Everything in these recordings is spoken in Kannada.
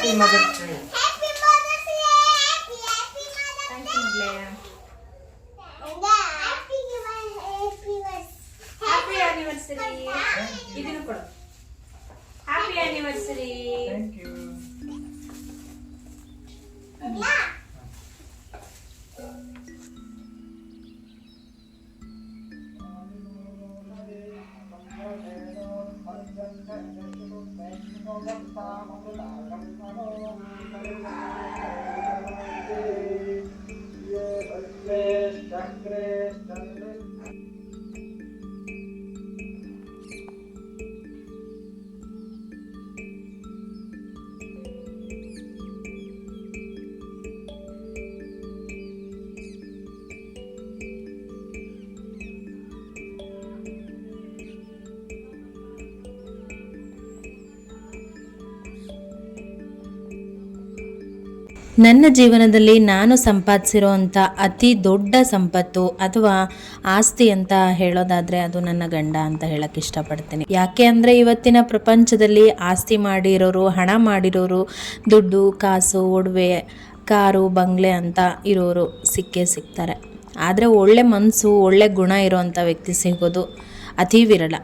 Happy mother's day. Happy anniversary. ಇದನ್ನು ಕೊಡು. Happy anniversary. Thank you. ನನ್ನ ಜೀವನದಲ್ಲಿ ನಾನು ಸಂಪಾದಿಸಿರೋವಂಥ ಅತಿ ದೊಡ್ಡ ಸಂಪತ್ತು ಅಥವಾ ಆಸ್ತಿ ಅಂತ ಹೇಳೋದಾದರೆ ಅದು ನನ್ನ ಗಂಡ ಅಂತ ಹೇಳಕ್ಕೆ ಇಷ್ಟಪಡ್ತೀನಿ. ಯಾಕೆ ಅಂದರೆ ಇವತ್ತಿನ ಪ್ರಪಂಚದಲ್ಲಿ ಆಸ್ತಿ ಮಾಡಿರೋರು, ಹಣ ಮಾಡಿರೋರು, ದುಡ್ಡು ಕಾಸು ಒಡವೆ ಕಾರು ಬಂಗ್ಲೆ ಅಂತ ಇರೋರು ಸಿಕ್ಕೇ ಸಿಗ್ತಾರೆ. ಆದರೆ ಒಳ್ಳೆ ಮನಸ್ಸು ಒಳ್ಳೆ ಗುಣ ಇರೋವಂಥ ವ್ಯಕ್ತಿ ಸಿಗೋದು ಅತಿ ವಿರಳ.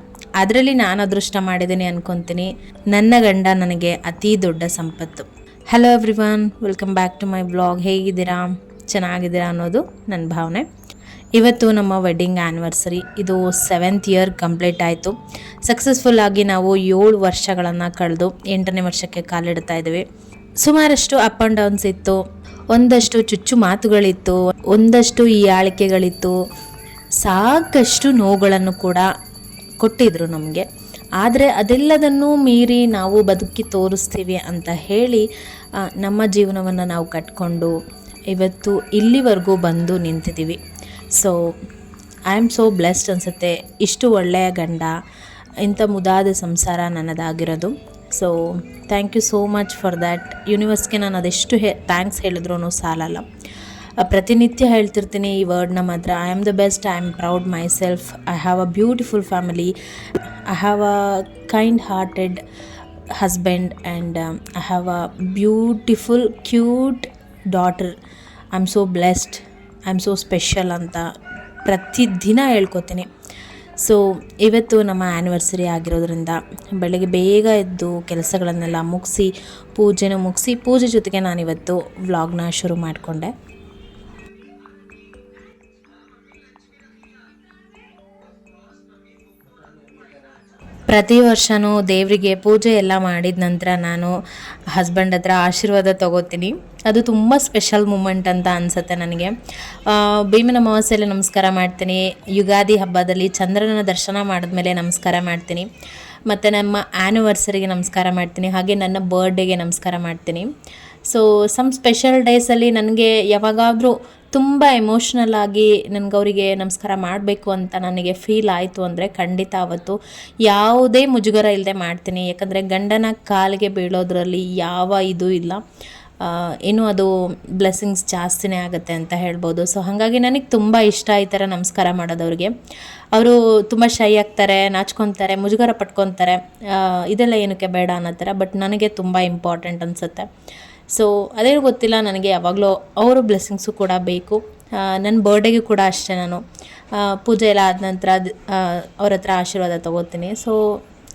ಅದರಲ್ಲಿ ನಾನು ಅದೃಷ್ಟ ಮಾಡಿದ್ದೀನಿ ಅನ್ಕೊತೀನಿ. ನನ್ನ ಗಂಡ ನನಗೆ ಅತಿ ದೊಡ್ಡ ಸಂಪತ್ತು. Hello everyone, welcome back to my blog. ಹೇಗಿದ್ದೀರಾ? ಚೆನ್ನಾಗಿದ್ದೀರಾ ಅನ್ನೋದು ನನ್ನ ಭಾವನೆ. ಇವತ್ತು ನಮ್ಮ ವೆಡ್ಡಿಂಗ್ ಆ್ಯನಿವರ್ಸರಿ. ಇದು 7th ಇಯರ್ ಕಂಪ್ಲೀಟ್ ಆಯಿತು. ಸಕ್ಸಸ್ಫುಲ್ಲಾಗಿ ನಾವು 7 ವರ್ಷಗಳನ್ನು ಕಳೆದು 8ನೇ ವರ್ಷಕ್ಕೆ ಕಾಲಿಡ್ತಾ ಇದ್ದೀವಿ. ಸುಮಾರಷ್ಟು ಅಪ್ ಆ್ಯಂಡ್ ಡೌನ್ಸ್ ಇತ್ತು, ಒಂದಷ್ಟು ಚುಚ್ಚು ಮಾತುಗಳಿತ್ತು, ಒಂದಷ್ಟು ಹೀಯಾಳಿಕೆಗಳಿತ್ತು, ಸಾಕಷ್ಟು ನೋವುಗಳನ್ನು ಕೂಡ ಕೊಟ್ಟಿದ್ರು ನಮಗೆ. ಆದರೆ ಅದೆಲ್ಲದನ್ನೂ ಮೀರಿ ನಾವು ಬದುಕಿ ತೋರಿಸ್ತೀವಿ ಅಂತ ಹೇಳಿ ನಮ್ಮ ಜೀವನವನ್ನು ನಾವು ಕಟ್ಕೊಂಡು ಇವತ್ತು ಇಲ್ಲಿವರೆಗೂ ಬಂದು ನಿಂತಿದ್ದೀವಿ. So I am so blessed ಅನಿಸುತ್ತೆ. ಇಷ್ಟು ಒಳ್ಳೆಯ ಗಂಡ, ಇಂಥ ಮುದಾದ ಸಂಸಾರ ನನ್ನದಾಗಿರೋದು. So thank you so much for that. ಯೂನಿವರ್ಸ್ಗೆ ನಾನು ಅದೆಷ್ಟು ಥ್ಯಾಂಕ್ಸ್ ಹೇಳಿದ್ರೂ ಸಾಲಲ್ಲ. ಪ್ರತಿನಿತ್ಯ ಹೇಳ್ತಿರ್ತೀನಿ ಈ ವರ್ಡ್ನ ಮಾತ್ರ. I am the best, I am proud my self, I have a beautiful family, I have a kind-hearted husband and I have a beautiful, cute daughter. I'm so blessed. I'm so special ಅಂತ ಪ್ರತಿದಿನ ಹೇಳ್ಕೊತೀನಿ. ಸೊ ಇವತ್ತು ನಮ್ಮ ಆ್ಯನಿವರ್ಸರಿ ಆಗಿರೋದ್ರಿಂದ ಬೆಳಗ್ಗೆ ಬೇಗ ಎದ್ದು ಕೆಲಸಗಳನ್ನೆಲ್ಲ ಮುಗಿಸಿ ಪೂಜೆನೂ ಮುಗಿಸಿ ಪೂಜೆ ಜೊತೆಗೆ ನಾನಿವತ್ತು ವ್ಲಾಗ್ನ ಶುರು ಮಾಡಿಕೊಂಡೆ. ಪ್ರತಿ ವರ್ಷವೂ ದೇವರಿಗೆ ಪೂಜೆ ಎಲ್ಲ ಮಾಡಿದ ನಂತರ ನಾನು ಹಸ್ಬೆಂಡ್ ಹತ್ರ ಆಶೀರ್ವಾದ ತೊಗೋತೀನಿ. ಅದು ತುಂಬ ಸ್ಪೆಷಲ್ ಮೂಮೆಂಟ್ ಅಂತ ಅನಿಸುತ್ತೆ ನನಗೆ. ಭೀಮನ ಅಮಾವಾಸ್ಯೆಯಲ್ಲಿ ನಮಸ್ಕಾರ ಮಾಡ್ತೀನಿ, ಯುಗಾದಿ ಹಬ್ಬದಲ್ಲಿ ಚಂದ್ರನ ದರ್ಶನ ಮಾಡಿದ್ಮೇಲೆ ನಮಸ್ಕಾರ ಮಾಡ್ತೀನಿ, ಮತ್ತು ನಮ್ಮ ಆ್ಯನಿವರ್ಸರಿಗೆ ನಮಸ್ಕಾರ ಮಾಡ್ತೀನಿ, ಹಾಗೆ ನನ್ನ ಬರ್ಡೇಗೆ ನಮಸ್ಕಾರ ಮಾಡ್ತೀನಿ. ಸೊ ಸಮ್ ಸ್ಪೆಷಲ್ ಡೇಸಲ್ಲಿ ನನಗೆ ಯಾವಾಗಾದರೂ ತುಂಬ ಎಮೋಷ್ನಲ್ ಆಗಿ ಅವರಿಗೆ ನಮಸ್ಕಾರ ಮಾಡಬೇಕು ಅಂತ ನನಗೆ ಫೀಲ್ ಆಯಿತು ಅಂದರೆ ಖಂಡಿತ ಅವತ್ತು ಯಾವುದೇ ಮುಜುಗರ ಇಲ್ಲದೆ ಮಾಡ್ತೀನಿ. ಯಾಕಂದರೆ ಗಂಡನ ಕಾಲಿಗೆ ಬೀಳೋದ್ರಲ್ಲಿ ಯಾವ ಇದು ಇಲ್ಲ, ಇನ್ನೂ ಅದು ಬ್ಲೆಸ್ಸಿಂಗ್ಸ್ ಜಾಸ್ತಿನೇ ಆಗುತ್ತೆ ಅಂತ ಹೇಳ್ಬೋದು. ಸೊ ಹಾಗಾಗಿ ನನಗೆ ತುಂಬ ಇಷ್ಟ ಈ ಥರ ನಮಸ್ಕಾರ ಮಾಡೋದವ್ರಿಗೆ. ಅವರು ತುಂಬ ಶೈ ಆಗ್ತಾರೆ, ನಾಚ್ಕೊತಾರೆ, ಮುಜುಗರ ಪಟ್ಕೊತಾರೆ, ಇದೆಲ್ಲ ಏನಕ್ಕೆ ಬೇಡ ಅನ್ನೋ ಥರ. ಬಟ್ ನನಗೆ ತುಂಬ ಇಂಪಾರ್ಟೆಂಟ್ ಅನಿಸುತ್ತೆ. ಸೊ ಅದೇನು ಗೊತ್ತಿಲ್ಲ, ನನಗೆ ಯಾವಾಗಲೂ ಅವರು ಬ್ಲೆಸ್ಸಿಂಗ್ಸು ಕೂಡ ಬೇಕು. ನನ್ನ ಬರ್ಡೇಗೂ ಕೂಡ ಅಷ್ಟೇ, ನಾನು ಪೂಜೆ ಎಲ್ಲ ಆದ ನಂತರ ಅವ್ರ ಹತ್ರ ಆಶೀರ್ವಾದ ತೊಗೋತೀನಿ. ಸೊ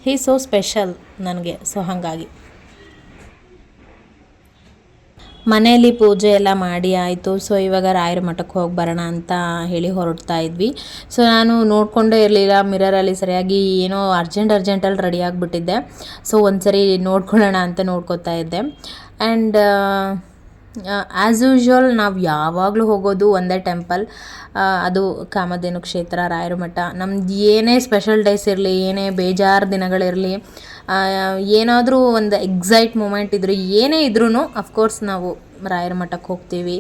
ಹೀ ಸೋ ಸ್ಪೆಷಲ್ ನನಗೆ. ಸೊ ಹಾಗಾಗಿ ಮನೆಯಲ್ಲಿ ಪೂಜೆ ಎಲ್ಲ ಮಾಡಿ ಆಯಿತು. ಸೊ ಇವಾಗ ರಾಯರ ಮಠಕ್ಕೆ ಹೋಗಿ ಬರೋಣ ಅಂತ ಹೇಳಿ ಹೊರಡ್ತಾ ಇದ್ವಿ. ಸೊ ನಾನು ನೋಡಿಕೊಂಡೇ ಇರಲಿಲ್ಲ ಮಿರರಲ್ಲಿ ಸರಿಯಾಗಿ, ಏನೋ ಅರ್ಜೆಂಟಲ್ಲಿ ರೆಡಿ ಆಗಿಬಿಟ್ಟಿದ್ದೆ. ಸೊ ಒಂದು ಸರಿ ನೋಡ್ಕೊಳ್ಳೋಣ ಅಂತ ನೋಡ್ಕೋತಾ ಇದ್ದೆ. ಆ್ಯಂಡ್ ಆ್ಯಸ್ ಯೂಶ್ವಲ್ ನಾವು ಯಾವಾಗಲೂ ಹೋಗೋದು ಒಂದೇ ಟೆಂಪಲ್, ಅದು ಕಾಮಧೇನು ಕ್ಷೇತ್ರ, ರಾಯರ ಮಠ. ನಮ್ದು ಏನೇ ಸ್ಪೆಷಲ್ ಡೇಸ್ ಇರಲಿ, ಏನೇ ಬೇಜಾರು ದಿನಗಳಿರಲಿ, ಏನಾದರೂ ಒಂದು ಎಕ್ಸೈಟ್ ಮೂಮೆಂಟ್ ಇದ್ದರೂ ಏನೇ ಇದ್ರೂ ಅಫ್ಕೋರ್ಸ್ ನಾವು ರಾಯರ ಮಠಕ್ಕೆ ಹೋಗ್ತೀವಿ.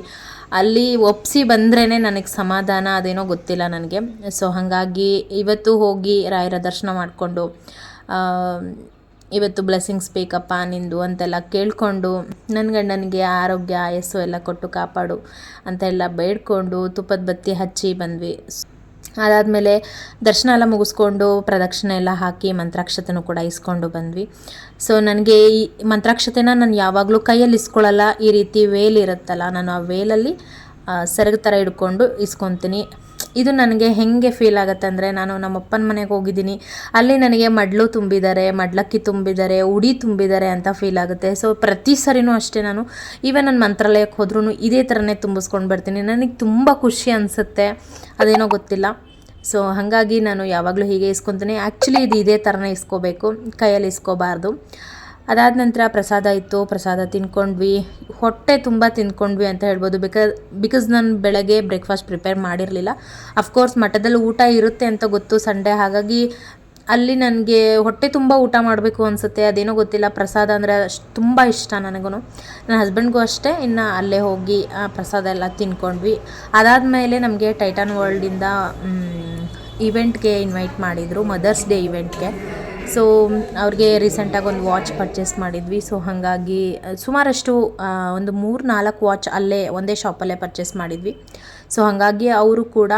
ಅಲ್ಲಿ ಒಪ್ಪಿಸಿ ಬಂದ್ರೇ ನನಗೆ ಸಮಾಧಾನ, ಅದೇನೋ ಗೊತ್ತಿಲ್ಲ ನನಗೆ. ಸೊ ಹಾಗಾಗಿ ಇವತ್ತು ಹೋಗಿ ರಾಯರ ದರ್ಶನ ಮಾಡಿಕೊಂಡು ಇವತ್ತು ಬ್ಲೆಸ್ಸಿಂಗ್ಸ್ ಬೇಕಪ್ಪ ನಿಂದು ಅಂತೆಲ್ಲ ಕೇಳಿಕೊಂಡು, ನನ್ನ ಗಂಡನಿಗೆ ಆರೋಗ್ಯ ಆಯಸ್ಸು ಎಲ್ಲ ಕೊಟ್ಟು ಕಾಪಾಡು ಅಂತೆಲ್ಲ ಬೇಡ್ಕೊಂಡು ತುಪ್ಪದ ಬತ್ತಿ ಹಚ್ಚಿ ಬಂದ್ವಿ. ಅದಾದಮೇಲೆ ದರ್ಶನ ಎಲ್ಲ ಮುಗಿಸ್ಕೊಂಡು ಪ್ರದಕ್ಷಿಣೆ ಎಲ್ಲ ಹಾಕಿ ಮಂತ್ರಾಕ್ಷತೆನೂ ಕೂಡ ಇಸ್ಕೊಂಡು ಬಂದ್ವಿ. ಸೊ ನನಗೆ ಈ ಮಂತ್ರಾಕ್ಷತೆನ ನಾನು ಯಾವಾಗಲೂ ಕೈಯಲ್ಲಿ ಇಸ್ಕೊಳ್ಳಲ್ಲ. ಈ ರೀತಿ ವೇಲ್ ಇರುತ್ತಲ್ಲ, ನಾನು ಆ ವೇಲಲ್ಲಿ ಸೆರಗು ಥರ ಹಿಡ್ಕೊಂಡು ಇಸ್ಕೊತೀನಿ. ಇದು ನನಗೆ ಹೇಗೆ ಫೀಲ್ ಆಗುತ್ತೆ ಅಂದರೆ, ನಾನು ನಮ್ಮ ಅಪ್ಪನ ಮನೆಗೆ ಹೋಗಿದ್ದೀನಿ, ಅಲ್ಲಿ ನನಗೆ ಮಡ್ಲು ತುಂಬಿದ್ದಾರೆ, ಮಡ್ಲಕ್ಕಿ ತುಂಬಿದ್ದಾರೆ, ಉಡಿ ತುಂಬಿದ್ದಾರೆ ಅಂತ ಫೀಲ್ ಆಗುತ್ತೆ. ಸೊ ಪ್ರತಿ ಸರಿನೂ ಅಷ್ಟೇ, ನಾನು ಈವನ್ ನಾನು ಮಂತ್ರಾಲಯಕ್ಕೆ ಹೋದ್ರೂ ಇದೇ ಥರನೇ ತುಂಬಿಸ್ಕೊಂಡು ಬರ್ತೀನಿ. ನನಗೆ ತುಂಬ ಖುಷಿ ಅನಿಸುತ್ತೆ, ಅದೇನೋ ಗೊತ್ತಿಲ್ಲ. ಸೊ ಹಾಗಾಗಿ ನಾನು ಯಾವಾಗಲೂ ಹೀಗೆ ಇಸ್ಕೊತೀನಿ. ಆ್ಯಕ್ಚುಲಿ ಇದು ಇದೇ ಥರನೇ ಇಸ್ಕೋಬೇಕು, ಕೈಯಲ್ಲಿ ಇಸ್ಕೋಬಾರ್ದು. ಅದಾದ ನಂತರ ಪ್ರಸಾದ ಇತ್ತು, ಪ್ರಸಾದ ತಿನ್ಕೊಂಡ್ವಿ, ಹೊಟ್ಟೆ ತುಂಬ ತಿಂದ್ಕೊಂಡ್ವಿ ಅಂತ ಹೇಳ್ಬೋದು. ಬಿಕಾಸ್ ನಾನು ಬೆಳಗ್ಗೆ ಬ್ರೇಕ್ಫಾಸ್ಟ್ ಪ್ರಿಪೇರ್ ಮಾಡಿರಲಿಲ್ಲ. ಅಫ್ಕೋರ್ಸ್ ಮಠದಲ್ಲಿ ಊಟ ಇರುತ್ತೆ ಅಂತ ಗೊತ್ತು ಸಂಡೇ, ಹಾಗಾಗಿ ಅಲ್ಲಿ ನನಗೆ ಹೊಟ್ಟೆ ತುಂಬ ಊಟ ಮಾಡಬೇಕು ಅನಿಸುತ್ತೆ, ಅದೇನೋ ಗೊತ್ತಿಲ್ಲ. ಪ್ರಸಾದ ಅಂದರೆ ತುಂಬ ಇಷ್ಟ ನನಗೂ, ನನ್ನ ಹಸ್ಬೆಂಡ್ಗೂ ಅಷ್ಟೇ. ಇನ್ನು ಅಲ್ಲೇ ಹೋಗಿ ಪ್ರಸಾದ ಎಲ್ಲ ತಿನ್ಕೊಂಡ್ವಿ. ಅದಾದಮೇಲೆ ನಮಗೆ ಟೈಟಾನ್ ವರ್ಲ್ಡಿಂದ ಇವೆಂಟ್ಗೆ ಇನ್ವೈಟ್ ಮಾಡಿದರು, ಮದರ್ಸ್ ಡೇ ಇವೆಂಟ್ಗೆ. ಸೊ ಅವ್ರಿಗೆ ರೀಸೆಂಟಾಗಿ ಒಂದು ವಾಚ್ ಪರ್ಚೇಸ್ ಮಾಡಿದ್ವಿ. ಸೊ ಹಾಗಾಗಿ ಸುಮಾರಷ್ಟು ಒಂದು 3-4 ವಾಚ್ ಅಲ್ಲೇ ಒಂದೇ ಶಾಪಲ್ಲೇ ಪರ್ಚೇಸ್ ಮಾಡಿದ್ವಿ. ಸೊ ಹಾಗಾಗಿ ಅವರು ಕೂಡ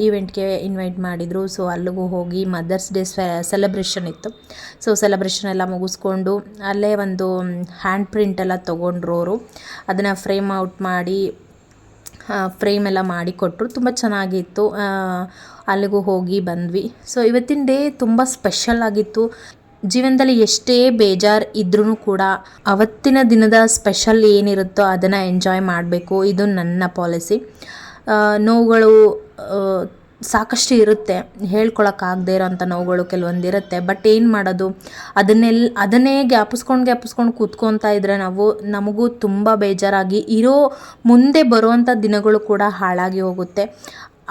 ಈವೆಂಟ್ಗೆ ಇನ್ವೈಟ್ ಮಾಡಿದರು. ಸೊ ಅಲ್ಲಿಗೂ ಹೋಗಿ ಮದರ್ಸ್ ಡೇ ಸೆಲೆಬ್ರೇಷನ್ ಇತ್ತು. ಸೊ ಸೆಲೆಬ್ರೇಷನ್ ಎಲ್ಲ ಮುಗಿಸ್ಕೊಂಡು ಅಲ್ಲೇ ಒಂದು ಹ್ಯಾಂಡ್ ಪ್ರಿಂಟ್ ಎಲ್ಲ ತೊಗೊಂಡ್ರು ಅವರು. ಅದನ್ನು ಫ್ರೇಮ್ ಔಟ್ ಮಾಡಿ ಫ್ರೇಮ್ ಎಲ್ಲ ಮಾಡಿ ಕೊಟ್ಟರು, ತುಂಬ ಚೆನ್ನಾಗಿತ್ತು. ಅಲ್ಲಿಗೂ ಹೋಗಿ ಬಂದ್ವಿ. ಸೊ ಇವತ್ತಿನ ಡೇ ತುಂಬ ಸ್ಪೆಷಲ್ ಆಗಿತ್ತು. ಜೀವನದಲ್ಲಿ ಎಷ್ಟೇ ಬೇಜಾರು ಇದ್ರೂ ಕೂಡ ಅವತ್ತಿನ ದಿನದ ಸ್ಪೆಷಲ್ ಏನಿರುತ್ತೋ ಅದನ್ನು ಎಂಜಾಯ್ ಮಾಡಬೇಕು, ಇದು ನನ್ನ ಪಾಲಿಸಿ. ನೋವುಗಳು ಸಾಕಷ್ಟು ಇರುತ್ತೆ, ಹೇಳ್ಕೊಳಕ್ಕಾಗದೇ ಇರೋಂಥ ನೋವುಗಳು ಕೆಲವೊಂದಿರುತ್ತೆ. ಬಟ್ ಏನು ಮಾಡೋದು, ಅದನ್ನೇ ಗ್ಯಾಪಿಸ್ಕೊಂಡು ಕೂತ್ಕೊತಾ ಇದ್ದರೆ ನಮಗೂ ತುಂಬ ಬೇಜಾರಾಗಿ ಇರೋ ಮುಂದೆ ಬರುವಂಥ ದಿನಗಳು ಕೂಡ ಹಾಳಾಗಿ ಹೋಗುತ್ತೆ.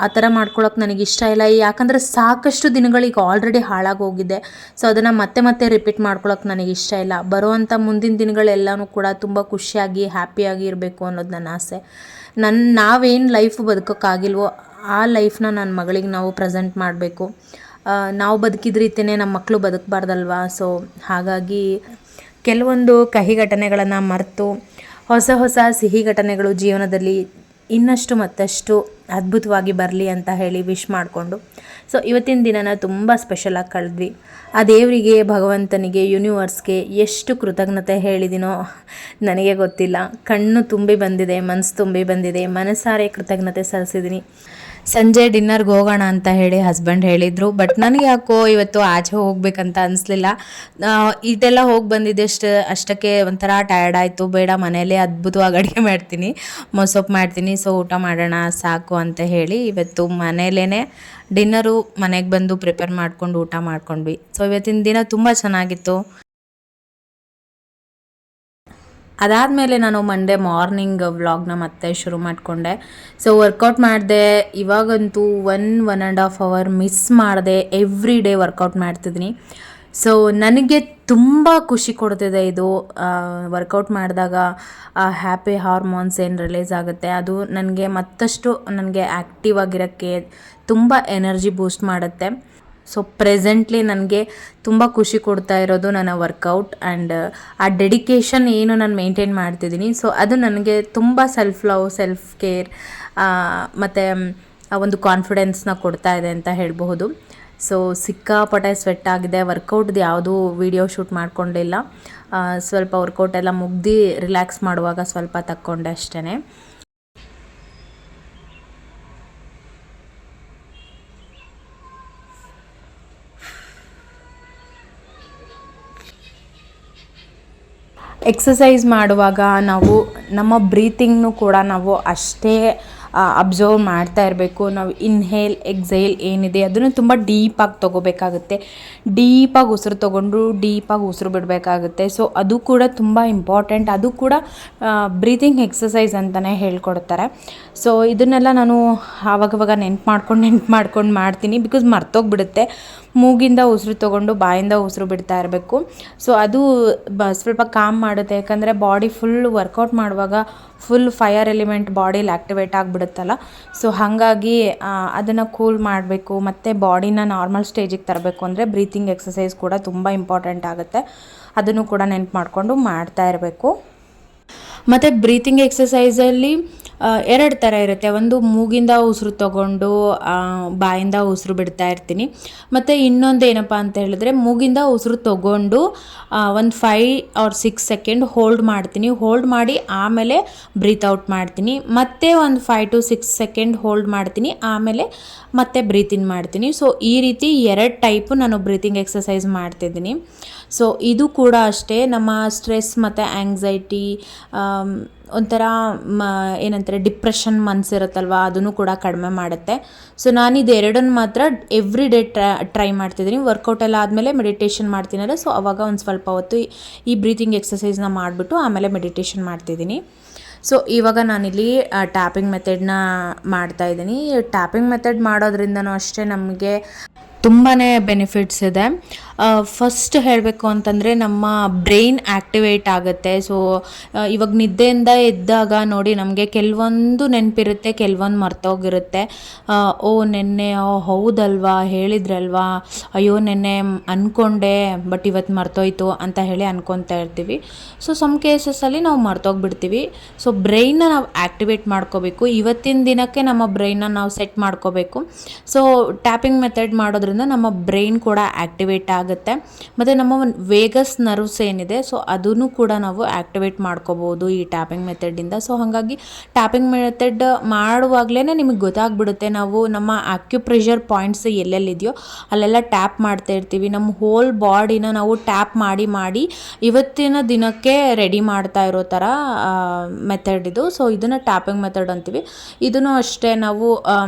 ಆ ಥರ ಮಾಡ್ಕೊಳಕ್ಕೆ ನನಗಿಷ್ಟ ಇಲ್ಲ. ಯಾಕಂದರೆ ಸಾಕಷ್ಟು ದಿನಗಳಿಗೆ ಆಲ್ರೆಡಿ ಹಾಳಾಗಿ ಹೋಗಿದೆ. ಸೊ ಅದನ್ನು ಮತ್ತೆ ರಿಪೀಟ್ ಮಾಡ್ಕೊಳಕ್ಕೆ ನನಗಿಷ್ಟ ಇಲ್ಲ. ಬರುವಂಥ ಮುಂದಿನ ದಿನಗಳೆಲ್ಲನೂ ಕೂಡ ತುಂಬ ಖುಷಿಯಾಗಿ ಹ್ಯಾಪಿಯಾಗಿ ಇರಬೇಕು ಅನ್ನೋದು ನನ್ನ ಆಸೆ. ನಾವೇನು ಲೈಫ್ ಬದುಕೋಕ್ಕಾಗಿಲ್ವೋ ಆ ಲೈಫ್ನ ನನ್ನ ಮಗಳಿಗೆ ನಾವು ಪ್ರೆಸೆಂಟ್ ಮಾಡಬೇಕು. ನಾವು ಬದುಕಿದ ರೀತಿಯೇ ನಮ್ಮ ಮಕ್ಕಳು ಬದುಕಬಾರ್ದಲ್ವಾ. ಸೊ ಹಾಗಾಗಿ ಕೆಲವೊಂದು ಕಹಿ ಘಟನೆಗಳನ್ನು ಮರೆತು ಹೊಸ ಸಿಹಿ ಘಟನೆಗಳು ಜೀವನದಲ್ಲಿ ಇನ್ನಷ್ಟು ಮತ್ತಷ್ಟು ಅದ್ಭುತವಾಗಿ ಬರಲಿ ಅಂತ ಹೇಳಿ ವಿಶ್ ಮಾಡಿಕೊಂಡು, ಸೊ ಇವತ್ತಿನ ದಿನನ ತುಂಬ ಸ್ಪೆಷಲಾಗಿ ಕಳೆದ್ವಿ. ಆ ದೇವರಿಗೆ, ಭಗವಂತನಿಗೆ, ಯೂನಿವರ್ಸ್ಗೆ ಎಷ್ಟು ಕೃತಜ್ಞತೆ ಹೇಳಿದಿನೋ ನನಗೆ ಗೊತ್ತಿಲ್ಲ. ಕಣ್ಣು ತುಂಬಿ ಬಂದಿದೆ, ಮನಸ್ಸು ತುಂಬಿ ಬಂದಿದೆ, ಮನಸಾರೆ ಕೃತಜ್ಞತೆ ಸಲ್ಲಿಸಿದ್ದೀನಿ. ಸಂಜೆ ಡಿನ್ನರ್ಗೆ ಹೋಗೋಣ ಅಂತ ಹೇಳಿ ಹಸ್ಬೆಂಡ್ ಹೇಳಿದರು. ಬಟ್ ನನಗೆ ಯಾಕೋ ಇವತ್ತು ಆಚೆ ಹೋಗ್ಬೇಕಂತ ಅನಿಸ್ಲಿಲ್ಲ. ಇದೆಲ್ಲ ಹೋಗಿ ಬಂದಿದ್ದೆ ಅಷ್ಟಕ್ಕೆ ಒಂಥರ ಟಯರ್ಡ್ ಆಯಿತು. ಬೇಡ, ಮನೇಲೇ ಅದ್ಭುತವಾಗಿ ಅಡುಗೆ ಮಾಡ್ತೀನಿ, ಮೊಸೊಪ್ಪು ಮಾಡ್ತೀನಿ, ಸೊ ಊಟ ಮಾಡೋಣ ಸಾಕು ಅಂತ ಹೇಳಿ ಇವತ್ತು ಮನೇಲೇ ಡಿನ್ನರು ಮನೆಗೆ ಬಂದು ಪ್ರಿಪೇರ್ ಮಾಡ್ಕೊಂಡು ಊಟ ಮಾಡ್ಕೊಂಡ್ವಿ. ಸೊ ಇವತ್ತಿನ ದಿನ ತುಂಬ ಚೆನ್ನಾಗಿತ್ತು. ಅದಾದಮೇಲೆ ನಾನು ಮಂಡೇ ಮಾರ್ನಿಂಗ್ ವ್ಲಾಗ್ನ ಮತ್ತೆ ಶುರು ಮಾಡಿಕೊಂಡೆ. ಸೊ ವರ್ಕೌಟ್ ಮಾಡಿದೆ. ಇವಾಗಂತೂ 1.5 ಅವರ್ ಮಿಸ್ ಮಾಡಿದೆ. ಎವ್ರಿ ಡೇ ವರ್ಕೌಟ್ ಮಾಡ್ತಿದ್ದೀನಿ. ಸೊ ನನಗೆ ತುಂಬ ಖುಷಿ ಕೊಡ್ತಿದೆ ಇದು. ವರ್ಕೌಟ್ ಮಾಡಿದಾಗ ಹ್ಯಾಪಿ ಹಾರ್ಮೋನ್ಸ್ ಏನು ರಿಲೀಸ್ ಆಗುತ್ತೆ, ಅದು ನನಗೆ ಮತ್ತಷ್ಟು ಆ್ಯಕ್ಟಿವ್ ಆಗಿರೋಕ್ಕೆ ತುಂಬ ಎನರ್ಜಿ ಬೂಸ್ಟ್ ಮಾಡುತ್ತೆ. ಸೊ ಪ್ರೆಸೆಂಟ್ಲಿ ನನಗೆ ತುಂಬ ಖುಷಿ ಕೊಡ್ತಾ ಇರೋದು ನನ್ನ ವರ್ಕೌಟ್ ಆ್ಯಂಡ್ ಆ ಡೆಡಿಕೇಶನ್ ಏನು ನಾನು ಮೇಂಟೈನ್ ಮಾಡ್ತಿದ್ದೀನಿ. ಸೊ ಅದು ನನಗೆ ತುಂಬ ಸೆಲ್ಫ್ ಲವ್, ಸೆಲ್ಫ್ ಕೇರ್ ಮತ್ತು ಒಂದು ಕಾನ್ಫಿಡೆನ್ಸ್ನ ಕೊಡ್ತಾ ಇದೆ ಅಂತ ಹೇಳಬಹುದು. ಸೊ ಸಿಕ್ಕಾಪಟ್ಟೆ ಸ್ವೆಟ್ ಆಗಿದೆ. ವರ್ಕೌಟ್ದು ಯಾವುದೂ ವಿಡಿಯೋ ಶೂಟ್ ಮಾಡ್ಕೊಂಡಿಲ್ಲ. ಸ್ವಲ್ಪ ವರ್ಕೌಟ್ ಎಲ್ಲ ಮುಗ್ದು ರಿಲ್ಯಾಕ್ಸ್ ಮಾಡುವಾಗ ಸ್ವಲ್ಪ ತಕ್ಕೊಂಡೆ ಅಷ್ಟೇ. ಎಕ್ಸಸೈಸ್ ಮಾಡುವಾಗ ನಾವು ನಮ್ಮ ಬ್ರೀತಿಂಗ್ನು ಕೂಡ ನಾವು ಅಷ್ಟೇ ಅಬ್ಸರ್ವ್ ಮಾಡ್ತಾ ಇರಬೇಕು. ನಾವು ಇನ್ಹೇಲ್ ಎಕ್ಸೇಲ್ ಏನಿದೆ ಅದನ್ನು ತುಂಬ ಡೀಪಾಗಿ ತೊಗೋಬೇಕಾಗುತ್ತೆ. ಡೀಪಾಗಿ ಉಸಿರು ತೊಗೊಂಡು ಡೀಪಾಗಿ ಉಸಿರು ಬಿಡಬೇಕಾಗುತ್ತೆ. ಸೊ ಅದು ಕೂಡ ತುಂಬ ಇಂಪಾರ್ಟೆಂಟ್. ಅದು ಕೂಡ ಬ್ರೀತಿಂಗ್ ಎಕ್ಸಸೈಸ್ ಅಂತಲೇ ಹೇಳ್ಕೊಡ್ತಾರೆ. ಸೊ ಇದನ್ನೆಲ್ಲ ನಾನು ಆವಾಗವಾಗ ನೆನ್ಪು ಮಾಡ್ಕೊಂಡು ಮಾಡ್ತೀನಿ. ಬಿಕಾಸ್ ಮರ್ತೋಗ್ಬಿಡುತ್ತೆ. ಮೂಗಿಂದ ಉಸಿರು ತೊಗೊಂಡು ಬಾಯಿಂದ ಉಸಿರು ಬಿಡ್ತಾ ಇರಬೇಕು. ಸೊ ಅದು ಸ್ವಲ್ಪ ಕಾಮ್ ಮಾಡುತ್ತೆ. ಯಾಕಂದರೆ ಬಾಡಿ ಫುಲ್ ವರ್ಕೌಟ್ ಮಾಡುವಾಗ ಫುಲ್ ಫೈರ್ ಎಲಿಮೆಂಟ್ ಬಾಡಿಲಿ ಆ್ಯಕ್ಟಿವೇಟ್ ಆಗಿಬಿಡುತ್ತಲ್ಲ. ಸೊ ಹಾಗಾಗಿ ಅದನ್ನು ಕೂಲ್ ಮಾಡಬೇಕು ಮತ್ತು ಬಾಡಿನ ನಾರ್ಮಲ್ ಸ್ಟೇಜಿಗೆ ತರಬೇಕು ಅಂದರೆ ಬ್ರೀತಿಂಗ್ ಎಕ್ಸಸೈಸ್ ಕೂಡ ತುಂಬ ಇಂಪಾರ್ಟೆಂಟ್ ಆಗುತ್ತೆ. ಅದನ್ನು ಕೂಡ ನೆನ್ಪು ಮಾಡಿಕೊಂಡು ಮಾಡ್ತಾ ಇರಬೇಕು. ಮತ್ತು ಬ್ರೀತಿಂಗ್ ಎಕ್ಸಸೈಸಲ್ಲಿ ಎರಡು ಥರ ಇರುತ್ತೆ. ಒಂದು ಮೂಗಿಂದ ಉಸಿರು ತಗೊಂಡು ಬಾಯಿಂದ ಉಸಿರು ಬಿಡ್ತಾ ಇರ್ತೀನಿ. ಮತ್ತು ಇನ್ನೊಂದು ಏನಪ್ಪ ಅಂತ ಹೇಳಿದ್ರೆ ಮೂಗಿಂದ ಉಸಿರು ತಗೊಂಡು ಒಂದು 5 or 6 ಸೆಕೆಂಡ್ ಹೋಲ್ಡ್ ಮಾಡ್ತೀನಿ. ಹೋಲ್ಡ್ ಮಾಡಿ ಆಮೇಲೆ ಬ್ರೀತ್ ಔಟ್ ಮಾಡ್ತೀನಿ. ಮತ್ತೆ ಒಂದು 5 to 6 ಸೆಕೆಂಡ್ ಹೋಲ್ಡ್ ಮಾಡ್ತೀನಿ, ಆಮೇಲೆ ಮತ್ತೆ ಬ್ರೀತ್ ಇನ್ ಮಾಡ್ತೀನಿ. ಸೊ ಈ ರೀತಿ 2 ಟೈಪು ನಾನು ಬ್ರೀತಿಂಗ್ ಎಕ್ಸಸೈಸ್ ಮಾಡ್ತಿದ್ದೀನಿ. ಸೊ ಇದು ಕೂಡ ಅಷ್ಟೇ ನಮ್ಮ ಸ್ಟ್ರೆಸ್ ಮತ್ತು ಆ್ಯಂಗ್ಸೈಟಿ, ಒಂಥರ ಏನಂತಾರೆ ಡಿಪ್ರೆಷನ್ ಮನಸ್ಸಿರುತ್ತಲ್ವ, ಅದನ್ನು ಕೂಡ ಕಡಿಮೆ ಮಾಡುತ್ತೆ. ಸೊ ನಾನಿದು ಎರಡನ್ನು ಮಾತ್ರ ಎವ್ರಿ ಡೇ ಟ್ರೈ ಮಾಡ್ತಿದ್ದೀನಿ. ವರ್ಕೌಟ್ ಎಲ್ಲ ಆದಮೇಲೆ ಮೆಡಿಟೇಷನ್ ಮಾಡ್ತೀನಲ್ಲ, ಸೊ ಅವಾಗ ಒಂದು ಸ್ವಲ್ಪ ಹೊತ್ತು ಈ ಬ್ರೀತಿಂಗ್ ಎಕ್ಸಸೈಸ್ನ ಮಾಡಿಬಿಟ್ಟು ಆಮೇಲೆ ಮೆಡಿಟೇಷನ್ ಮಾಡ್ತಿದ್ದೀನಿ. ಸೊ ಇವಾಗ ನಾನಿಲ್ಲಿ ಟ್ಯಾಪಿಂಗ್ ಮೆಥಡ್ನ ಮಾಡ್ತಾಯಿದ್ದೀನಿ. ಟ್ಯಾಪಿಂಗ್ ಮೆಥಡ್ ಮಾಡೋದ್ರಿಂದನೂ ಅಷ್ಟೇ ನಮಗೆ ತುಂಬಾ ಬೆನಿಫಿಟ್ಸ್ ಇದೆ. ಫಸ್ಟ್ ಹೇಳಬೇಕು ಅಂತಂದರೆ ನಮ್ಮ ಬ್ರೈನ್ ಆ್ಯಕ್ಟಿವೇಟ್ ಆಗುತ್ತೆ. ಸೊ ಇವಾಗ ನಿದ್ದೆಯಿಂದ ಎದ್ದಾಗ ನೋಡಿ ನಮಗೆ ಕೆಲವೊಂದು ನೆನಪಿರುತ್ತೆ, ಕೆಲವೊಂದು ಮರ್ತೋಗಿರುತ್ತೆ. ನೆನ್ನೆ ಹೌದಲ್ವಾ ಹೇಳಿದ್ರಲ್ವಾ, ಅಯ್ಯೋ ನೆನ್ನೆ ಅಂದ್ಕೊಂಡೆ ಬಟ್ ಇವತ್ತು ಮರ್ತೋಯ್ತು ಅಂತ ಹೇಳಿ ಅನ್ಕೊತಾ ಇರ್ತೀವಿ. ಸೊ ಸಮ್ ಕೇಸಸಲ್ಲಿ ನಾವು ಮರ್ತೋಗ್ಬಿಡ್ತೀವಿ. ಸೊ ಬ್ರೈನ್ನ ನಾವು ಆ್ಯಕ್ಟಿವೇಟ್ ಮಾಡ್ಕೋಬೇಕು. ಇವತ್ತಿನ ದಿನಕ್ಕೆ ನಮ್ಮ ಬ್ರೈನ್ನ ನಾವು ಸೆಟ್ ಮಾಡ್ಕೋಬೇಕು. ಸೊ ಟ್ಯಾಪಿಂಗ್ ಮೆಥಡ್ ಮಾಡೋದ್ರಿಂದ ನಮ್ಮ ಬ್ರೈನ್ ಕೂಡ ಆ್ಯಕ್ಟಿವೇಟ್ ಆಗುತ್ತೆ. ಮತ್ತು ನಮ್ಮ ವೇಗಸ್ ನರ್ವ್ಸ್ ಏನಿದೆ, ಸೊ ಅದನ್ನು ಕೂಡ ನಾವು ಆ್ಯಕ್ಟಿವೇಟ್ ಮಾಡ್ಕೋಬೋದು ಈ ಟ್ಯಾಪಿಂಗ್ ಮೆಥಡಿಂದ. ಸೊ ಹಾಗಾಗಿ ಟ್ಯಾಪಿಂಗ್ ಮೆಥಡ್ ಮಾಡುವಾಗಲೇ ನಿಮಗೆ ಗೊತ್ತಾಗ್ಬಿಡುತ್ತೆ ನಾವು ನಮ್ಮ ಆಕ್ಯುಪ್ರೆಷರ್ ಪಾಯಿಂಟ್ಸ್ ಎಲ್ಲೆಲ್ಲಿದೆಯೋ ಅಲ್ಲೆಲ್ಲ ಟ್ಯಾಪ್ ಮಾಡ್ತಾ ಇರ್ತೀವಿ. ನಮ್ಮ ಹೋಲ್ ಬಾಡಿನ ನಾವು ಟ್ಯಾಪ್ ಮಾಡಿ ಮಾಡಿ ಇವತ್ತಿನ ದಿನಕ್ಕೆ ರೆಡಿ ಮಾಡ್ತಾ ಇರೋ ಥರ ಮೆಥಡ್ ಇದು. ಸೊ ಇದನ್ನು ಟ್ಯಾಪಿಂಗ್ ಮೆಥಡ್ ಅಂತೀವಿ. ಇದನ್ನು ಅಷ್ಟೇ ನಾವು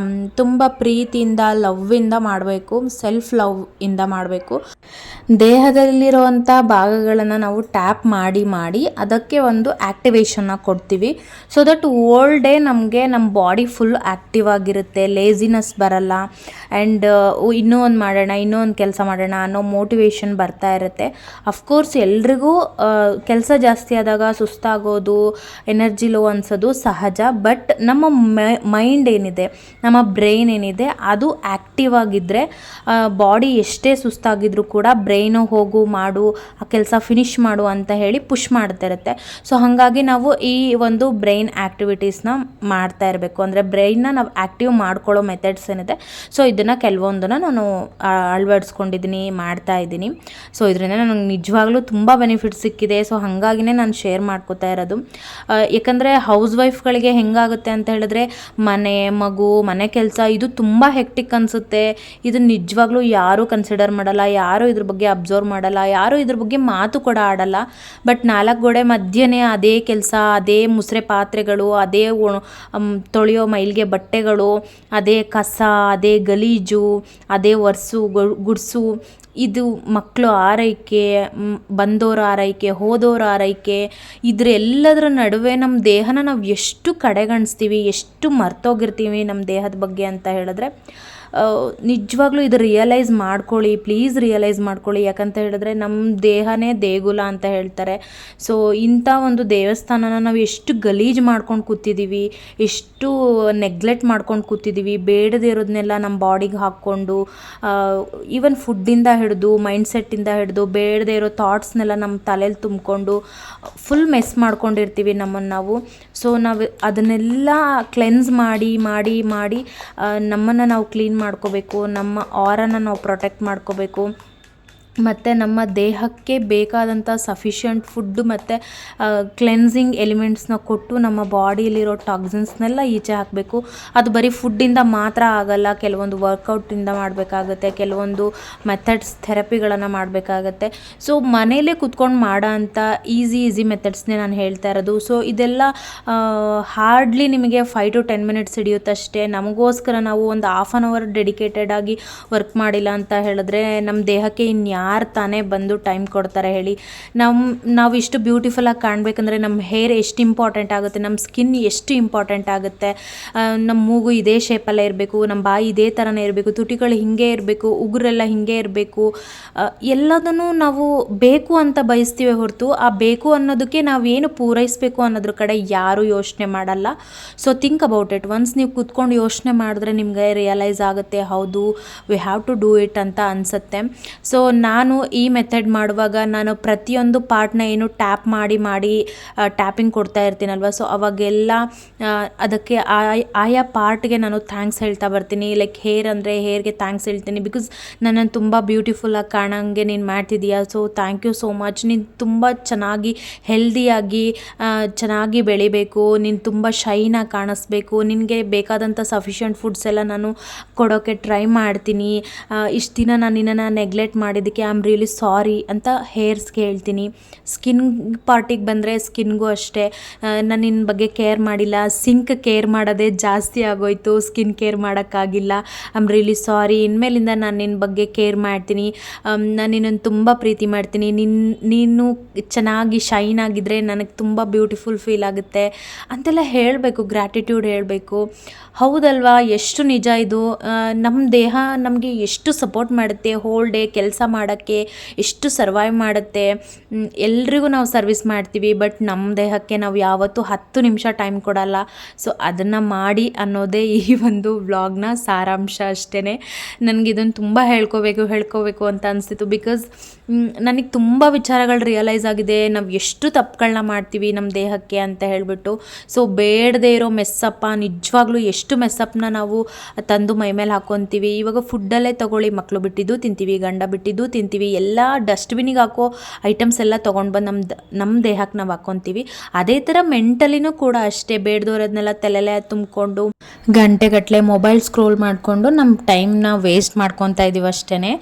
ತುಂಬ ಪ್ರೀತಿಯಿಂದ ಲವ್ವಿಂದ ಮಾಡಬೇಕು, ಸೆಲ್ಫ್ ಲವ್ ಇಂದ ಮಾಡಬೇಕು. ದೇಹದಲ್ಲಿರುವಂಥ ಭಾಗಗಳನ್ನು ನಾವು ಟ್ಯಾಪ್ ಮಾಡಿ ಮಾಡಿ ಅದಕ್ಕೆ ಒಂದು ಆ್ಯಕ್ಟಿವೇಶನ್ನ ಕೊಡ್ತೀವಿ. ಸೊ ದಟ್ ಓಲ್ ಡೇ ನಮಗೆ ನಮ್ಮ ಬಾಡಿ ಫುಲ್ ಆ್ಯಕ್ಟಿವ್ ಆಗಿರುತ್ತೆ, ಲೇಸಿನೆಸ್ ಬರಲ್ಲ. ಆ್ಯಂಡ್ ಇನ್ನೂ ಒಂದು ಮಾಡೋಣ, ಇನ್ನೂ ಒಂದು ಕೆಲಸ ಮಾಡೋಣ ಅನ್ನೋ ಮೋಟಿವೇಶನ್ ಬರ್ತಾ ಇರುತ್ತೆ. ಅಫ್ಕೋರ್ಸ್ ಎಲ್ರಿಗೂ ಕೆಲಸ ಜಾಸ್ತಿ ಆದಾಗ ಸುಸ್ತಾಗೋದು, ಎನರ್ಜಿ ಲೋ ಅನ್ಸೋದು ಸಹಜ. ಬಟ್ ನಮ್ಮ ಮೈಂಡ್ ಏನಿದೆ, ನಮ್ಮ ಬ್ರೈನ್ ಏನಿದೆ, ಅದು ಆ್ಯಕ್ಟಿವ್ ಆಗಿದ್ದರೆ ಬಾಡಿ ಎಷ್ಟೇ ಸುಸ್ತಾಗಿದ್ರೂ ಕೂಡ ಬ್ರೈನು ಹೋಗು ಮಾಡು, ಆ ಕೆಲಸ ಫಿನಿಷ್ ಮಾಡು ಅಂತ ಹೇಳಿ ಪುಷ್ ಮಾಡ್ತಾ ಇರುತ್ತೆ. ಸೊ ಹಾಗಾಗಿ ನಾವು ಈ ಒಂದು ಬ್ರೈನ್ ಆ್ಯಕ್ಟಿವಿಟೀಸ್ನ ಮಾಡ್ತಾ ಇರಬೇಕು. ಅಂದರೆ ಬ್ರೈನ್ನ ನಾವು ಆ್ಯಕ್ಟಿವ್ ಮಾಡ್ಕೊಳ್ಳೋ ಮೆಥಡ್ಸ್ ಏನಿದೆ, ಸೊ ಇದನ್ನು ಕೆಲವೊಂದನ್ನು ನಾನು ಅಳವಡಿಸ್ಕೊಂಡಿದ್ದೀನಿ, ಮಾಡ್ತಾ ಇದ್ದೀನಿ. ಸೊ ಇದರಿಂದ ನನಗೆ ನಿಜವಾಗ್ಲೂ ತುಂಬ ಬೆನಿಫಿಟ್ ಸಿಕ್ಕಿದೆ. ಸೊ ಹಾಗಾಗಿನೇ ನಾನು ಶೇರ್ ಮಾಡ್ಕೋತಾ ಇರೋದು. ಯಾಕಂದರೆ ಹೌಸ್ ವೈಫ್ಗಳಿಗೆ ಹೆಂಗಾಗುತ್ತೆ ಅಂತ ಹೇಳಿದ್ರೆ ಮನೆ, ಮಗು, ಮನೆ ಕೆಲಸ ಇದು ತುಂಬ ಹೆಕ್ಟಿಕ್ ಅನಿಸುತ್ತೆ. ಇದು ನಿಜವಾಗ್ಲೂ ಯಾರೂ ಕನ್ಸಿಡರ್ ಮಾಡಲ್ಲ, ಯಾರೂ ಇದ್ರ ಬಗ್ಗೆ ಅಬ್ಸರ್ವ್ ಮಾಡಲ್ಲ, ಯಾರೂ ಇದ್ರ ಬಗ್ಗೆ ಮಾತು ಕೂಡ ಆಡಲ್ಲ. ಬಟ್ 4 ಗೋಡೆ ಮಧ್ಯೆ ಅದೇ ಕೆಲಸ, ಅದೇ ಮುಸ್ರೆ ಪಾತ್ರೆಗಳು, ಅದೇ ತೊಳೆಯೋ ಮೈಲಿಗೆ ಬಟ್ಟೆಗಳು, ಅದೇ ಕಸ, ಅದೇ ಗಲೀಜು, ಅದೇ ಒರೆಸು ಗುಡಿಸು, ಇದು ಮಕ್ಕಳು ಆರೈಕೆ, ಬಂದೋರ ಆರೈಕೆ, ಹೋದೋರ ಆರೈಕೆ, ಇದರೆಲ್ಲದರ ನಡುವೆ ನಮ್ಮ ದೇಹನ ನಾವು ಎಷ್ಟು ಕಡೆಗಣಿಸ್ತೀವಿ, ಎಷ್ಟು ಮರ್ತೋಗಿರ್ತೀವಿ ನಮ್ಮ ದೇಹದ ಬಗ್ಗೆ ಅಂತ ಹೇಳಿದ್ರೆ ನಿಜವಾಗ್ಲೂ ಇದು ರಿಯಲೈಸ್ ಮಾಡ್ಕೊಳ್ಳಿ, ಪ್ಲೀಸ್ ರಿಯಲೈಸ್ ಮಾಡ್ಕೊಳ್ಳಿ. ಯಾಕಂತ ಹೇಳಿದ್ರೆ ನಮ್ಮ ದೇಹನೇ ದೇಗುಲ ಅಂತ ಹೇಳ್ತಾರೆ. ಸೊ ಇಂಥ ಒಂದು ದೇವಸ್ಥಾನನ ನಾವು ಎಷ್ಟು ಗಲೀಜು ಮಾಡ್ಕೊಂಡು ಕೂತಿದ್ದೀವಿ, ಎಷ್ಟು ನೆಗ್ಲೆಕ್ಟ್ ಮಾಡ್ಕೊಂಡು ಕೂತಿದ್ದೀವಿ. ಬೇಡದೇ ಇರೋದನ್ನೆಲ್ಲ ನಮ್ಮ ಬಾಡಿಗೆ ಹಾಕ್ಕೊಂಡು, ಈವನ್ ಫುಡ್ಡಿಂದ ಹಿಡಿದು ಮೈಂಡ್ಸೆಟ್ಟಿಂದ ಹಿಡಿದು ಬೇಡದೇ ಇರೋ ಥಾಟ್ಸ್ನೆಲ್ಲ ನಮ್ಮ ತಲೆಯಲ್ಲಿ ತುಂಬಿಕೊಂಡು ಫುಲ್ ಮೆಸ್ ಮಾಡ್ಕೊಂಡಿರ್ತೀವಿ ನಮ್ಮನ್ನು ನಾವು. ಸೊ ನಾವು ಅದನ್ನೆಲ್ಲ ಕ್ಲೆನ್ಸ್ ಮಾಡಿ ಮಾಡಿ ಮಾಡಿ ನಮ್ಮನ್ನು ನಾವು ಕ್ಲೀನ್ ಮಾಡ್ಕೋಬೇಕು, ನಮ್ಮ ಆರನ್ನು ನಾವು ಪ್ರೊಟೆಕ್ಟ್ ಮಾಡ್ಕೋಬೇಕು. ಮತ್ತು ನಮ್ಮ ದೇಹಕ್ಕೆ ಬೇಕಾದಂಥ ಸಫಿಷಿಯಂಟ್ ಫುಡ್ಡು ಮತ್ತು ಕ್ಲೆನ್ಸಿಂಗ್ ಎಲಿಮೆಂಟ್ಸ್ನ ಕೊಟ್ಟು ನಮ್ಮ ಬಾಡಿಯಲ್ಲಿರೋ ಟಾಕ್ಸಿನ್ಸ್ನೆಲ್ಲ ಈಚೆ ಹಾಕಬೇಕು. ಅದು ಬರೀ ಫುಡ್ಡಿಂದ ಮಾತ್ರ ಆಗಲ್ಲ, ಕೆಲವೊಂದು ವರ್ಕೌಟಿಂದ ಮಾಡಬೇಕಾಗತ್ತೆ, ಕೆಲವೊಂದು ಮೆಥಡ್ಸ್ ಥೆರಪಿಗಳನ್ನು ಮಾಡಬೇಕಾಗತ್ತೆ. ಸೊ ಮನೇಲೇ ಕೂತ್ಕೊಂಡು ಮಾಡೋ ಅಂಥ ಈಸಿ ಮೆಥಡ್ಸ್ನೇ ನಾನು ಹೇಳ್ತಾ ಇರೋದು. ಸೊ ಇದೆಲ್ಲ ಹಾರ್ಡ್ಲಿ ನಿಮಗೆ 5 to 10 minutes ಹಿಡಿಯುತ್ತಷ್ಟೇ. ನಮಗೋಸ್ಕರ ನಾವು ಒಂದು 1/2 hour ಡೆಡಿಕೇಟೆಡ್ ಆಗಿ ವರ್ಕ್ ಮಾಡಿಲ್ಲ ಅಂತ ಹೇಳಿದ್ರೆ ನಮ್ಮ ದೇಹಕ್ಕೆ ಯಾರು ತಾನೇ ಬಂದು ಟೈಮ್ ಕೊಡ್ತಾರೆ ಹೇಳಿ. ನಾವು ಇಷ್ಟು ಬ್ಯೂಟಿಫುಲ್ಲಾಗಿ ಕಾಣಬೇಕಂದ್ರೆ ನಮ್ಮ ಹೇರ್ ಎಷ್ಟು ಇಂಪಾರ್ಟೆಂಟ್ ಆಗುತ್ತೆ, ನಮ್ಮ ಸ್ಕಿನ್ ಎಷ್ಟು ಇಂಪಾರ್ಟೆಂಟ್ ಆಗುತ್ತೆ. ನಮ್ಮ ಮೂಗು ಇದೇ ಶೇಪಲ್ಲೇ ಇರಬೇಕು, ನಮ್ಮ ಬಾಯಿ ಇದೇ ಥರನೇ ಇರಬೇಕು, ತುಟಿಗಳು ಹೀಗೆ ಇರಬೇಕು, ಉಗುರೆಲ್ಲ ಹೀಗೆ ಇರಬೇಕು. ಎಲ್ಲದನ್ನು ನಾವು ಬೇಕು ಅಂತ ಬಯಸ್ತೀವಿ ಹೊರತು ಆ ಬೇಕು ಅನ್ನೋದಕ್ಕೆ ನಾವೇನು ಪೂರೈಸಬೇಕು ಅನ್ನೋದ್ರ ಕಡೆ ಯಾರೂ ಯೋಚನೆ ಮಾಡಲ್ಲ. So think about it. Once ನೀವು ಕೂತ್ಕೊಂಡು ಯೋಚನೆ ಮಾಡಿದ್ರೆ ನಿಮಗೆ ರಿಯಲೈಸ್ ಆಗುತ್ತೆ, ಹೌದು we have to do it ಅಂತ ಅನಿಸುತ್ತೆ. ಸೊ ನಾನು ಈ ಮೆಥಡ್ ಮಾಡುವಾಗ ನಾನು ಪ್ರತಿಯೊಂದು ಪಾರ್ಟ್ನ ಏನು ಟ್ಯಾಪ್ ಮಾಡಿ ಟ್ಯಾಪಿಂಗ್ ಕೊಡ್ತಾ ಇರ್ತೀನಲ್ವ, ಸೊ ಅವಾಗೆಲ್ಲ ಅದಕ್ಕೆ ಆಯಾ ಪಾರ್ಟ್ಗೆ ನಾನು ಥ್ಯಾಂಕ್ಸ್ ಹೇಳ್ತಾ ಬರ್ತೀನಿ. ಲೈಕ್ ಹೇರ್ ಅಂದರೆ ಹೇರ್ಗೆ ಥ್ಯಾಂಕ್ಸ್ ಹೇಳ್ತೀನಿ, ಬಿಕಾಸ್ ನನ್ನನ್ನು ತುಂಬ ಬ್ಯೂಟಿಫುಲ್ಲಾಗಿ ಕಾಣೋಂಗೆ ನೀನು ಮಾಡ್ತಿದ್ದೀಯಾ, so thank you so much. ನೀನು ತುಂಬ ಚೆನ್ನಾಗಿ ಹೆಲ್ದಿಯಾಗಿ ಚೆನ್ನಾಗಿ ಬೆಳಿಬೇಕು, ನೀನು ತುಂಬ ಶೈನಾಗಿ ಕಾಣಿಸ್ಬೇಕು, ನಿನಗೆ ಬೇಕಾದಂಥ ಸಫಿಷಿಯೆಂಟ್ ಫುಡ್ಸ್ ಎಲ್ಲ ನಾನು ಕೊಡೋಕ್ಕೆ ಟ್ರೈ ಮಾಡ್ತೀನಿ. ಇಷ್ಟು ದಿನ ನಾನು ನಿನ್ನನ್ನು ನೆಗ್ಲೆಕ್ಟ್ ಮಾಡಿದ್ದಕ್ಕೆ ಐ ಆಮ್ ರಿಯಲಿ ಸಾರಿ ಅಂತ ಹೇರ್ಸ್ಗೆ ಹೇಳ್ತೀನಿ. ಸ್ಕಿನ್ ಪಾರ್ಟಿಗೆ ಬಂದರೆ ಸ್ಕಿನ್ಗೂ ಅಷ್ಟೇ, ನಾನು ನಿನ್ನ ಬಗ್ಗೆ ಕೇರ್ ಮಾಡಿಲ್ಲ, ಸಿಂಕ್ ಕೇರ್ ಮಾಡೋದೇ ಜಾಸ್ತಿ ಆಗೋಯ್ತು, ಸ್ಕಿನ್ ಕೇರ್ ಮಾಡೋಕ್ಕಾಗಿಲ್ಲ, ಐ ಆಮ್ ರಿಯಲಿ ಸಾರಿ. ಇನ್ಮೇಲಿಂದ ನಾನು ನಿನ್ನ ಬಗ್ಗೆ ಕೇರ್ ಮಾಡ್ತೀನಿ, ನಾನು ನಿನ್ನನ್ನು ತುಂಬ ಪ್ರೀತಿ ಮಾಡ್ತೀನಿ, ನೀನು ಚೆನ್ನಾಗಿ ಶೈನ್ ಆಗಿದ್ದರೆ ನನಗೆ ತುಂಬ ಬ್ಯೂಟಿಫುಲ್ ಫೀಲ್ ಆಗುತ್ತೆ ಅಂತೆಲ್ಲ ಹೇಳಬೇಕು, ಗ್ರ್ಯಾಟಿಟ್ಯೂಡ್ ಹೇಳಬೇಕು. ಹೌದಲ್ವಾ, ಎಷ್ಟು ನಿಜ ಇದು. ನಮ್ಮ ದೇಹ ನಮಗೆ ಎಷ್ಟು ಸಪೋರ್ಟ್ ಮಾಡುತ್ತೆ, ಹೋಲ್ ಡೇ ಕೆಲಸ ಮಾಡೋಕ್ಕೆ ಎಷ್ಟು ಸರ್ವೈವ್ ಮಾಡುತ್ತೆ. ಎಲ್ರಿಗೂ ನಾವು ಸರ್ವಿಸ್ ಮಾಡ್ತೀವಿ, ಬಟ್ ನಮ್ಮ ದೇಹಕ್ಕೆ ನಾವು ಯಾವತ್ತೂ 10 ನಿಮಿಷ ಟೈಮ್ ಕೊಡಲ್ಲ. ಸೊ ಅದನ್ನು ಮಾಡಿ ಅನ್ನೋದೇ ಈ ಒಂದು ವ್ಲಾಗ್ನ ಸಾರಾಂಶ ಅಷ್ಟೇ. ನನಗೆ ಇದನ್ನು ತುಂಬ ಹೇಳ್ಕೋಬೇಕು ಅಂತ ಅನಿಸ್ತಿತ್ತು, ಬಿಕಾಸ್ ನನಗೆ ತುಂಬ ವಿಚಾರಗಳು ರಿಯಲೈಸ್ ಆಗಿದೆ, ನಾವು ಎಷ್ಟು ತಪ್ಪುಗಳನ್ನ ಮಾಡ್ತೀವಿ ನಮ್ಮ ದೇಹಕ್ಕೆ ಅಂತ ಹೇಳಿಬಿಟ್ಟು. ಸೊ ಬೇಡದೇ ಇರೋ ಮೆಸ್ಸಪ್ಪ, ನಿಜವಾಗ್ಲೂ ಎಷ್ಟು ಮೆಸ್ಸಪ್ಪನ್ನ ನಾವು ತಂದು ಮೈ ಮೇಲೆ ಹಾಕ್ಕೊತೀವಿ. ಇವಾಗ ಫುಡ್ಡಲ್ಲೇ ತೊಗೊಳ್ಳಿ, ಮಕ್ಕಳು ಬಿಟ್ಟಿದ್ದು ತಿಂತೀವಿ, ಗಂಡ ಬಿಟ್ಟಿದ್ದು ತಿಂತೀವಿ, ಎಲ್ಲ ಡಸ್ಟ್ಬಿನಿಗೆ ಹಾಕೋ ಐಟಮ್ಸ್ ಎಲ್ಲ ತೊಗೊಂಡು ಬಂದು ನಮ್ಮ ದೇಹಕ್ಕೆ ನಾವು ಹಾಕ್ಕೊತೀವಿ. ಅದೇ ಥರ ಮೆಂಟಲಿನೂ ಕೂಡ ಅಷ್ಟೇ, ಬೇಡದವ್ರದನ್ನೆಲ್ಲ ತಲೆಲೆ ತುಂಬಿಕೊಂಡು ಗಂಟೆಗಟ್ಟಲೆ ಮೊಬೈಲ್ ಸ್ಕ್ರೋಲ್ ಮಾಡಿಕೊಂಡು ನಮ್ಮ ಟೈಮ್ನ ವೇಸ್ಟ್ ಮಾಡ್ಕೊತಾ ಇದ್ದೀವಿ ಅಷ್ಟೇ.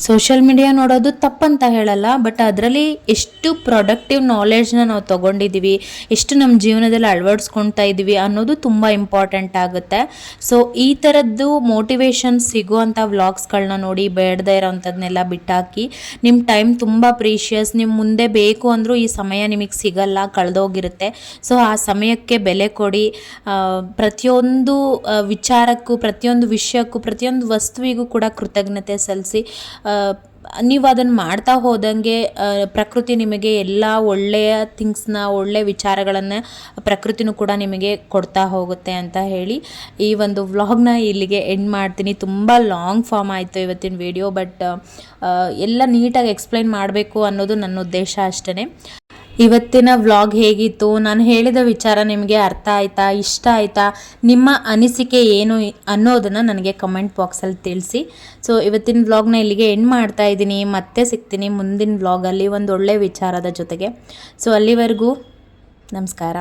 ಸೋಷಿಯಲ್ ಮೀಡಿಯಾ ನೋಡೋದು ತಪ್ಪಂತ ಹೇಳಲ್ಲ, ಬಟ್ ಅದರಲ್ಲಿ ಎಷ್ಟು ಪ್ರೊಡಕ್ಟಿವ್ ನಾಲೆಡ್ಜ್ನ ನಾವು ತೊಗೊಂಡಿದ್ದೀವಿ, ಎಷ್ಟು ನಮ್ಮ ಜೀವನದಲ್ಲಿ ಅಳವಡಿಸ್ಕೊಳ್ತಾ ಇದ್ದೀವಿ ಅನ್ನೋದು ತುಂಬ ಇಂಪಾರ್ಟೆಂಟ್ ಆಗುತ್ತೆ. ಸೊ ಈ ಥರದ್ದು ಮೋಟಿವೇಶನ್ ಸಿಗುವಂಥ ವ್ಲಾಗ್ಸ್ಗಳನ್ನ ನೋಡಿ, ಬೇಡದೇ ಇರೋವಂಥದ್ದನ್ನೆಲ್ಲ ಬಿಟ್ಟಾಕಿ. ನಿಮ್ಮ ಟೈಮ್ ತುಂಬ ಪ್ರೀಷಿಯಸ್, ನೀವು ಮುಂದೆ ಬೇಕು ಅಂದರೂ ಈ ಸಮಯ ನಿಮಗೆ ಸಿಗಲ್ಲ, ಕಳೆದೋಗಿರುತ್ತೆ. ಸೊ ಆ ಸಮಯಕ್ಕೆ ಬೆಲೆ ಕೊಡಿ. ಪ್ರತಿಯೊಂದು ವಿಚಾರಕ್ಕೂ, ಪ್ರತಿಯೊಂದು ವಿಷಯಕ್ಕೂ, ಪ್ರತಿಯೊಂದು ವಸ್ತುವಿಗೂ ಕೂಡ ಕೃತಜ್ಞತೆ ಸಲ್ಲಿಸಿ. ನೀವು ಅದನ್ನು ಮಾಡ್ತಾ ಹೋದಂಗೆ ಪ್ರಕೃತಿ ನಿಮಗೆ ಎಲ್ಲ ಒಳ್ಳೆಯ ಥಿಂಗ್ಸ್ನ, ಒಳ್ಳೆಯ ವಿಚಾರಗಳನ್ನು ಪ್ರಕೃತಿನೂ ಕೂಡ ನಿಮಗೆ ಕೊಡ್ತಾ ಹೋಗುತ್ತೆ ಅಂತ ಹೇಳಿ ಈ ಒಂದು ವ್ಲಾಗ್ನ ಇಲ್ಲಿಗೆ ಎಂಡ್ ಮಾಡ್ತೀನಿ. ತುಂಬ ಲಾಂಗ್ ಫಾರ್ಮ್ ಆಯಿತು ಇವತ್ತಿನ ವಿಡಿಯೋ, ಬಟ್ ಎಲ್ಲ ನೀಟಾಗಿ ಎಕ್ಸ್ಪ್ಲೈನ್ ಮಾಡಬೇಕು ಅನ್ನೋದು ನನ್ನ ಉದ್ದೇಶ ಅಷ್ಟೇ. ಇವತ್ತಿನ ವ್ಲಾಗ್ ಹೇಗಿತ್ತು, ನಾನು ಹೇಳಿದ ವಿಚಾರ ನಿಮಗೆ ಅರ್ಥ ಆಯಿತಾ, ಇಷ್ಟ ಆಯಿತಾ, ನಿಮ್ಮ ಅನಿಸಿಕೆ ಏನು ಅನ್ನೋದನ್ನು ನನಗೆ ಕಮೆಂಟ್ ಬಾಕ್ಸಲ್ಲಿ ತಿಳಿಸಿ. ಸೊ ಇವತ್ತಿನ ವ್ಲಾಗ್ನ ಇಲ್ಲಿಗೆ ಎಂಡ್ ಮಾಡ್ತಾ ಇದ್ದೀನಿ. ಮತ್ತೆ ಸಿಗ್ತೀನಿ ಮುಂದಿನ ವ್ಲಾಗಲ್ಲಿ ಒಂದು ಒಳ್ಳೆಯ ವಿಚಾರದ ಜೊತೆಗೆ. ಸೊ ಅಲ್ಲಿವರೆಗೂ ನಮಸ್ಕಾರ.